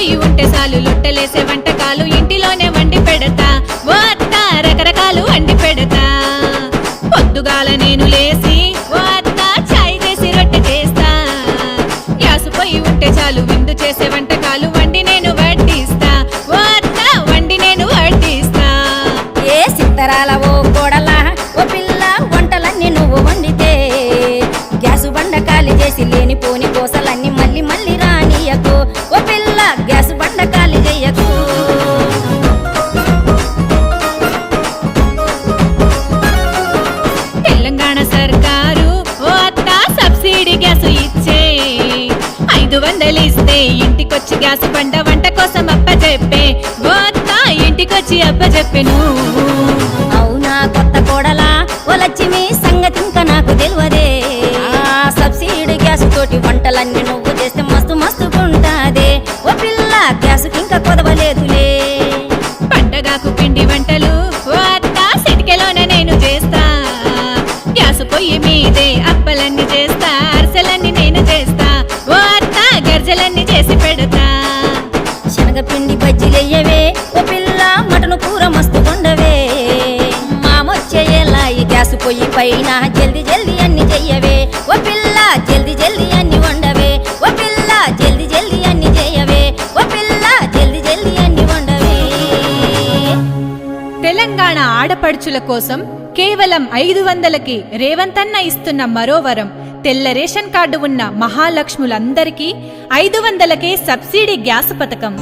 పొయ్యి ఉంటే చాలు లొట్టలేసే వంటకాలు ఇంటిలోనే వండి పెడతా. ఓ అత్త రకరకాలు వండి పెడతా. పొద్దుగాల నేను లేసి ఓ అత్త చాయ్ చేసి రొట్టె చేస్తా. గ్యాసు పొయ్యి ఉంటే చాలు విందు చేసే వంటకాలు వండి నేను వడ్డిస్తా. ఓ అత్త వండి నేను వడ్డిస్తా. ఏ సిత్తరాల ఓ కోడలా ఓ పిల్ల వంటలన్నీ నువ్వు వండితే గ్యాసు బండ ఖాళీ చేసి లేని పోని కోసలన్నీ మళ్ళీ మళ్ళీ రానియకు. ఓ పిల్ల గ్యాసు బండ ఖాళీ చెయ్యకు. తెలంగాణ సర్కారు ఓ అత్త సబ్సిడీ గ్యాసు ఇచ్చే 500 ఇస్తే ఇంటికొచ్చి గ్యాసు బండ వంట కోసం అప్పచెప్పే. ఓ అత్త ఇంటికొచ్చి అప్పచెప్పెను. అవునా కొత్త కోడలా ఓ లక్ష్మి సంగతి ఇంకా నాకు తెలియదే. సబ్సిడీ గ్యాస్ తోటి వంటలన్నీ నువ్వు చేస్తే మస్తు మస్తుకుంటాదే. ఓ పిల్ల గ్యాసుకి ఇంకా కొదవలేదులే. పండగకు పిండి వంటలు ఓ అత్త సిటికెలోన నేను చేస్తా. గ్యాసు పొయ్యి మీదే అప్పలన్నీ చేస్తా. అరిసెలన్నీ నేను చేస్తా. ఓ అత్త గర్జలన్నీ చేసి పెడతా. శనగపిండి బజ్జీలెయ్యవే ఓ పిల్ల మటను కూర మస్తు కొండవే. మామొచ్చేలా ఈ గ్యాసు పొయ్యి పైన జల్ది జల్ది అన్ని చెయ్యవే. ఓ పిల్ల జల్ది జల్ది అన్ని వండవే. ఓ పిల్ల జల్ది జల్ది అన్ని చెయ్యవే. ఓ పిల్ల జల్ది జల్ది అన్ని వండవే. తెలంగాణ ఆడపడుచుల కోసం కేవలం 500కి రేవంతన్న ఇస్తున్న మరో వరం. తెల్ల రేషన్ కార్డు ఉన్న మహాలక్ష్ములందరికీ 500కే సబ్సిడీ గ్యాస్ పథకం.